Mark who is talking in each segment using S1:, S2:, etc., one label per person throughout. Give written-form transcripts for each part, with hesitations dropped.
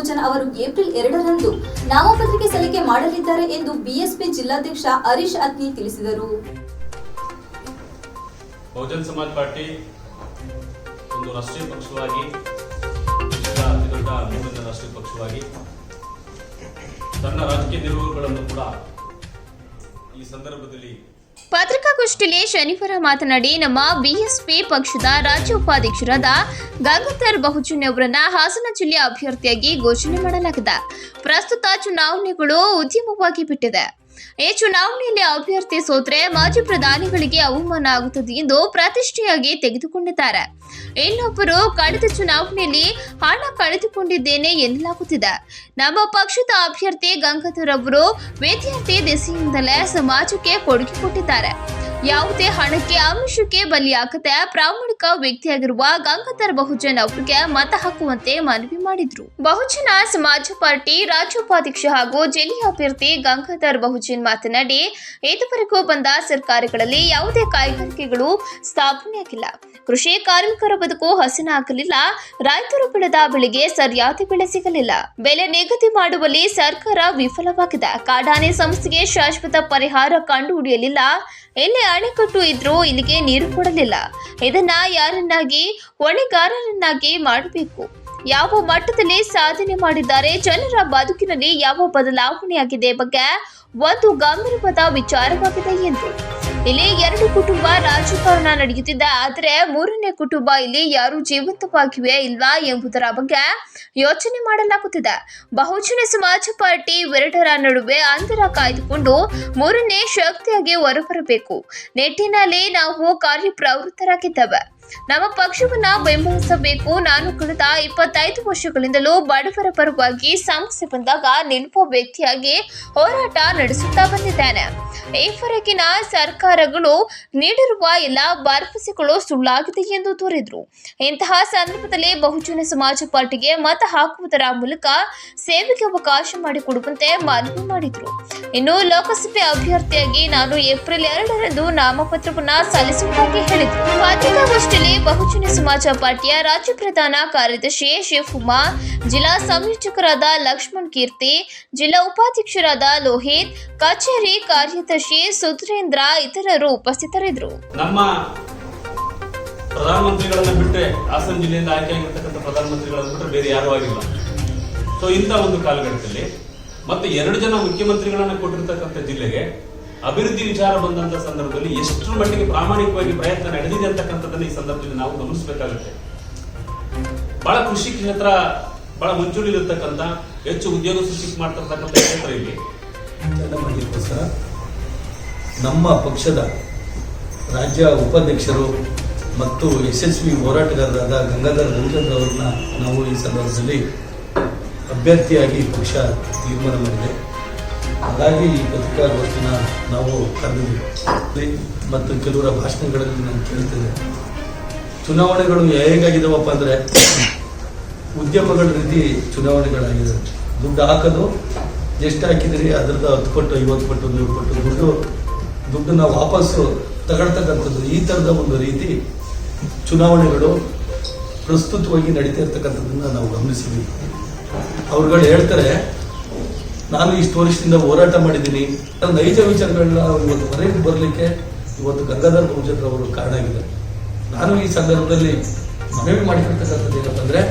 S1: ಬಹುಜನ್ ಅವರು ಏಪ್ರಿಲ್ 2ರಂದು ನಾಮಪತ್ರ ಸಲ್ಲಿಕೆ ಮಾಡಲಿದ್ದಾರೆ ಎಂದು ಬಿಎಸ್ಪಿ ಜಿಲ್ಲಾಧ್ಯಕ್ಷ ಹರೀಶ್ ಅತ್ನಿ ತಿಳಿಸಿದರು.
S2: ಬಹುಜನ್ ಸಮಾಜ್ ಪಾರ್ಟಿ ಒಂದು ರಾಷ್ಟ್ರೀಯ ಪಕ್ಷವಾಗಿ ಅತಿದೊಡ್ಡ ಮೂರನೇ ರಾಷ್ಟ್ರೀಯ ಪಕ್ಷವಾಗಿ ತನ್ನ ರಾಜಕೀಯ ನಿಲುವುಗಳನ್ನು ಕೂಡ ಈ ಸಂದರ್ಭದಲ್ಲಿ
S3: ಪತ್ರಿಕಾಗೋಷ್ಠಿಯಲ್ಲಿ ಶನಿವಾರ ಮಾತನಾಡಿ ನಮ್ಮ ಬಿಎಸ್ಪಿ ಪಕ್ಷದ ರಾಜ್ಯ ಉಪಾಧ್ಯಕ್ಷರಾದ ಗಂಗಾಧರ್ ಬಹುಜನ್ ಅವರನ್ನ ಹಾಸನ ಜಿಲ್ಲೆ ಅಭ್ಯರ್ಥಿಯಾಗಿ ಘೋಷಣೆ ಮಾಡಲಾಗಿದೆ. ಪ್ರಸ್ತುತ ಚುನಾವಣೆಗಳು ಉದ್ಯಮವಾಗಿ ಬಿಟ್ಟಿದೆ. ಈ ಚುನಾವಣೆಯಲ್ಲಿ ಅಭ್ಯರ್ಥಿ ಸೋತ್ರೆ ಮಾಜಿ ಪ್ರಧಾನಿಗಳಿಗೆ ಅವಮಾನ ಆಗುತ್ತದೆ ಎಂದು ಪ್ರತಿಷ್ಠೆಯಾಗಿ ತೆಗೆದುಕೊಂಡಿದ್ದಾರೆ. ಇನ್ನೊಬ್ಬರು ಕಳೆದ ಚುನಾವಣೆಯಲ್ಲಿ ಹಣ ಕಳೆದುಕೊಂಡಿದ್ದೇನೆ ಎನ್ನಲಾಗುತ್ತಿದೆ. ನಮ್ಮ ಪಕ್ಷದ ಅಭ್ಯರ್ಥಿ ಗಂಗಾಧರ್ ಅವರು ವಿದ್ಯಾರ್ಥಿ ದೆಸೆಯಿಂದಲೇ ಸಮಾಜಕ್ಕೆ ಕೊಡುಗೆ ಕೊಟ್ಟಿದ್ದಾರೆ. ಯಾವುದೇ ಹಣಕ್ಕೆ ಆಮಿಷಕ್ಕೆ ಬಲಿಯಾಗದೆ ಪ್ರಾಮಾಣಿಕ ವ್ಯಕ್ತಿಯಾಗಿರುವ ಗಂಗಾಧರ್ ಬಹುಜನ್ ಅವರಿಗೆ ಮತ ಹಾಕುವಂತೆ ಮನವಿ ಮಾಡಿದ್ರು. ಬಹುಜನ ಸಮಾಜ ಪಾರ್ಟಿ ರಾಜ್ಯ ಉಪಾಧ್ಯಕ್ಷ ಹಾಗೂ ಜಿಲ್ಲೆಯ ಅಭ್ಯರ್ಥಿ ಗಂಗಾಧರ್ ಬಹುಜನ್ ಮಾತನಾಡಿ, ಇದುವರೆಗೂ ಬಂದ ಸರ್ಕಾರಗಳಲ್ಲಿ ಯಾವುದೇ ಕೈಗಾರಿಕೆಗಳು ಸ್ಥಾಪನೆಯಾಗಿಲ್ಲ. ಕೃಷಿ ಕಾರ್ಮಿಕರ ಬದುಕು ಹಸನಾಗಲಿಲ್ಲ. ರೈತರು ಬೆಳೆದ ಬೆಳೆಗೆ ಸರಿಯಾದ ಬೆಲೆ ಸಿಗಲಿಲ್ಲ. ಬೆಲೆ ನಿಗದಿ ಮಾಡುವಲ್ಲಿ ಸರ್ಕಾರ ವಿಫಲವಾಗಿದೆ. ಕಾಡಾನೆ ಸಮಸ್ಯೆಗೆ ಶಾಶ್ವತ ಪರಿಹಾರ ಕಂಡುಹಿಡಿಯಲಿಲ್ಲ. ಎಲ್ಲಿ ಅಣೆಕಟ್ಟು ಇದ್ರೂ ಇಲ್ಲಿಗೆ ನೀರು ಕೊಡಲಿಲ್ಲ. ಇದನ್ನ ಯಾರನ್ನಾಗಿ ಹೊಣೆಗಾರರನ್ನಾಗಿ ಮಾಡಬೇಕು. ಯಾವ ಮಟ್ಟದಲ್ಲಿ ಸಾಧನೆ ಮಾಡಿದ್ದಾರೆ, ಜನರ ಬದುಕಿನಲ್ಲಿ ಯಾವ ಬದಲಾವಣೆಯಾಗಿದೆ ಬಗ್ಗೆ ಒಂದು ಗಂಭೀರವಾದ ವಿಚಾರವಾಗಿದೆ ಎಂದು. ಇಲ್ಲಿ 2 ಕುಟುಂಬ ರಾಜಕಾರಣ ನಡೆಯುತ್ತಿದೆ. ಆದರೆ 3ನೇ ಕುಟುಂಬ ಇಲ್ಲಿ ಯಾರು ಜೀವಂತವಾಗಿವೆ ಇಲ್ವಾ ಎಂಬುದರ ಬಗ್ಗೆ ಯೋಚನೆ ಮಾಡಲಾಗುತ್ತಿದೆ. ಬಹುಜನ ಸಮಾಜ ಪಾರ್ಟಿ ಇವೆರಡರ ನಡುವೆ ಅಂತರ ಕಾಯ್ದುಕೊಂಡು 3ನೇ ಶಕ್ತಿಯಾಗಿ ಹೊರಬರಬೇಕು ನಿಟ್ಟಿನಲ್ಲಿ ನಾವು ಕಾರ್ಯಪ್ರವೃತ್ತರಾಗಿದ್ದೇವೆ. ನಮ್ಮ ಪಕ್ಷವನ್ನ ಬೆಂಬಲಿಸಬೇಕು. ನಾನು ಕಳೆದ 25 ವರ್ಷಗಳಿಂದಲೂ ಬಡವರ ಪರವಾಗಿ ಸಮಸ್ಯೆ ಬಂದಾಗ ನಿಲ್ಲುವ ವ್ಯಕ್ತಿಯಾಗಿ ಹೋರಾಟ ನಡೆಸುತ್ತಾ ಬಂದಿದ್ದೇನೆ. ಈವರೆಗಿನ ಸರ್ಕಾರಗಳು ನೀಡಿರುವ ಎಲ್ಲ ಭರವಸೆಗಳು ಸುಳ್ಳಾಗಿದೆ ಎಂದು ದೂರಿದ್ರು. ಇಂತಹ ಸಂದರ್ಭದಲ್ಲಿ ಬಹುಜನ ಸಮಾಜ ಪಾರ್ಟಿಗೆ ಮತ ಹಾಕುವುದರ ಮೂಲಕ ಸೇವೆಗೆ ಅವಕಾಶ ಮಾಡಿಕೊಡುವಂತೆ ಮನವಿ ಮಾಡಿದ್ರು. ಇನ್ನು ಲೋಕಸಭೆ ಅಭ್ಯರ್ಥಿಯಾಗಿ ನಾನು ಏಪ್ರಿಲ್ 2ರಂದು ನಾಮಪತ್ರವನ್ನ ಸಲ್ಲಿಸುವುದಾಗಿ ಹೇಳಿದ್ರು. ಪತ್ರಿಕಾಗೋಷ್ಠಿಯಲ್ಲಿ ಬಹುಜನ ಸಮಾಜ ಪಾರ್ಟಿಯ ರಾಜ್ಯ ಪ್ರಧಾನ ಕಾರ್ಯದರ್ಶಿ ಶಿವಕುಮಾ, ಜಿಲ್ಲಾ ಸಂಯೋಜಕರಾದ ಲಕ್ಷ್ಮಣ್ ಕೀರ್ತಿ, ಜಿಲ್ಲಾ ಉಪಾಧ್ಯಕ್ಷರಾದ ಲೋಹಿತ್, ಕಚೇರಿ ಕಾರ್ಯದರ್ಶಿ ಸುಧೀರೇಂದ್ರ ಇತರರು ಉಪಸ್ಥಿತರಿದ್ದರು.
S2: ನಮ್ಮ ಪ್ರಧಾನಮಂತ್ರಿಗಳನ್ನ ಬಿಟ್ಟರೆ ಹಾಸನ ಜಿಲ್ಲೆಯಿಂದ ಆಯ್ಕೆಯಾಗಿರ್ತಕ್ಕಂಥ ಪ್ರಧಾನಮಂತ್ರಿಗಳನ್ನು ಬಿಟ್ಟರೆ ಬೇರೆ ಯಾರೂ ಆಗಿಲ್ಲ. ಸೊ ಇಂಥ ಒಂದು ಕಾಲಘಟ್ಟದಲ್ಲಿ ಮತ್ತೆ 2 ಜನ ಮುಖ್ಯಮಂತ್ರಿಗಳನ್ನ ಕೊಟ್ಟಿರ್ತಕ್ಕಂಥ ಜಿಲ್ಲೆಗೆ ಅಭಿವೃದ್ಧಿ ವಿಚಾರ ಬಂದಂತ ಸಂದರ್ಭದಲ್ಲಿ ಎಷ್ಟರ ಮಟ್ಟಿಗೆ ಪ್ರಾಮಾಣಿಕವಾಗಿ ಪ್ರಯತ್ನ ನಡೆದಿದೆ ಅಂತಕ್ಕಂಥದ್ದನ್ನ ಈ ಸಂದರ್ಭದಲ್ಲಿ ನಾವು ಗಮನಿಸಬೇಕಾಗುತ್ತೆ. ಬಹಳ ಕೃಷಿ ಕ್ಷೇತ್ರ ಬಹಳ ಮುಂಚೂಣಿಲಿರ್ತಕ್ಕಂಥ ಹೆಚ್ಚು ಉದ್ಯೋಗ ಸೃಷ್ಟಿ ಮಾಡ್ತಿರ್ತಕ್ಕಂಥ ಕ್ಷೇತ್ರ ಇಲ್ಲಿ
S4: ಮಾಡಲಿಕ್ಕೋಸ್ಕರ ನಮ್ಮ ಪಕ್ಷದ ರಾಜ್ಯ ಉಪಾಧ್ಯಕ್ಷರು ಮತ್ತು ಯಶಸ್ವಿ ಹೋರಾಟಗಾರರಾದ ಗಂಗಾಧರ್ ಬಹುಜನ್ ಅವರನ್ನ ನಾವು ಈ ಸಂದರ್ಭದಲ್ಲಿ ಅಭ್ಯರ್ಥಿಯಾಗಿ ಪಕ್ಷ ತೀರ್ಮಾನ ಮಾಡಿದೆ. ಹಾಗಾಗಿ ಈ ಪತ್ರಿಕಾಗೋಷ್ಠಿನ ನಾವು ಕರೆದಿದ್ದೀವಿ ಮತ್ತು ಕೆಲವರ ಭಾಷಣಗಳಲ್ಲಿ ನಾನು ಕೇಳ್ತಿದ್ದೆ, ಚುನಾವಣೆಗಳು ಹೇಗಾಗಿದ್ದಾವಪ್ಪ ಅಂದರೆ ಉದ್ಯಮಗಳ ರೀತಿ ಚುನಾವಣೆಗಳಾಗಿದೆ. ದುಡ್ಡು ಹಾಕೋದು, ಎಷ್ಟು ಹಾಕಿದಿರಿ ಅದರದ್ದು 10 ಪಟ್ಟು 50 ಪಟ್ಟು 100 ಪಟ್ಟು ದುಡ್ಡನ್ನ ವಾಪಸ್ಸು ತಗೊಳ್ತಕ್ಕಂಥದ್ದು, ಈ ಥರದ ಒಂದು ರೀತಿ ಚುನಾವಣೆಗಳು ಪ್ರಸ್ತುತವಾಗಿ ನಡೀತಾ ಇರ್ತಕ್ಕಂಥದ್ದನ್ನು ನಾವು ಗಮನಿಸಿದ್ವಿ. ಅವ್ರುಗಳು ಹೇಳ್ತಾರೆ, ನಾನು ಇಷ್ಟು ವರ್ಷದಿಂದ ಹೋರಾಟ ಮಾಡಿದ್ದೀನಿ, ನೈಜ ವಿಚಾರಗಳನ್ನ ಇವತ್ತು ಹೊರಗೆ ಬರಲಿಕ್ಕೆ ಇವತ್ತು ಗಂಗಾಧರ್ ಬಹುಜನ್ ಅವರು ಕಾರಣ ಆಗಿದ್ದಾರೆ. ನಾನು ಈ ಸಂದರ್ಭದಲ್ಲಿ ಮನವಿ ಮಾಡಿರ್ತಕ್ಕಂಥದ್ದು ಏನಪ್ಪ ಅಂದರೆ,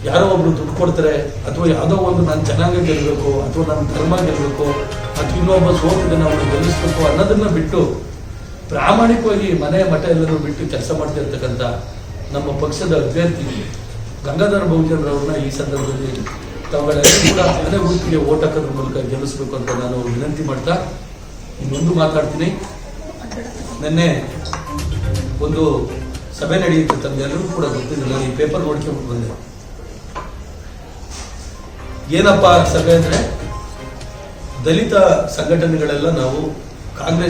S4: ಯಾರೋ ಒಬ್ರು ದುಡ್ಡು ಕೊಡ್ತಾರೆ ಅಥವಾ ಯಾವುದೋ ಒಂದು ನಾನು ಚೆನ್ನಾಗಿ ಗೆಲ್ಲಬೇಕು ಅಥವಾ ನನ್ನ ಧರ್ಮ ಗೆಲ್ಲಬೇಕು ಅಥವಾ ಇನ್ನೊಬ್ಬ ಸೋತಿದ್ದನ್ನು ಅವನು ಗೆಲ್ಲಿಸ್ಬೇಕು ಅನ್ನೋದನ್ನ ಬಿಟ್ಟು ಪ್ರಾಮಾಣಿಕವಾಗಿ ಮನೆ ಮಠ ಎಲ್ಲರೂ ಬಿಟ್ಟು ಕೆಲಸ ಮಾಡ್ತಿರ್ತಕ್ಕಂಥ ನಮ್ಮ ಪಕ್ಷದ ಅಭ್ಯರ್ಥಿ ಗಂಗಾಧರ್ ಬಹುಜನ್ ಅವ್ರನ್ನ ಈ ಸಂದರ್ಭದಲ್ಲಿ ತಾವುಗಳೆಲ್ಲರೂ ಕೂಡ ಮನೆ ಗುರುತಿಗೆ ಓಟ್ ಹಾಕೋದ್ರ ಮೂಲಕ ಗೆಲ್ಲಿಸ್ಬೇಕು ಅಂತ ನಾನು ವಿನಂತಿ ಮಾಡ್ತಾ ಇನ್ನೊಂದು ಮಾತಾಡ್ತೀನಿ. ನಿನ್ನೆ ಒಂದು ಸಭೆ ನಡೆಯುತ್ತೆ, ತಮ್ಗೆಲ್ಲರೂ ಕೂಡ ಗೊತ್ತಿರಲಿಲ್ಲ, ಈ ಪೇಪರ್ ನೋಡ್ಕೊಂಡು ಬಂದೆ. ಏನಪ್ಪಾ ಸಭೆ ಅಂದ್ರೆ, ದಲಿತ ಸಂಘಟನೆಗಳೆಲ್ಲ ನಾವು ಕಾಂಗ್ರೆಸ್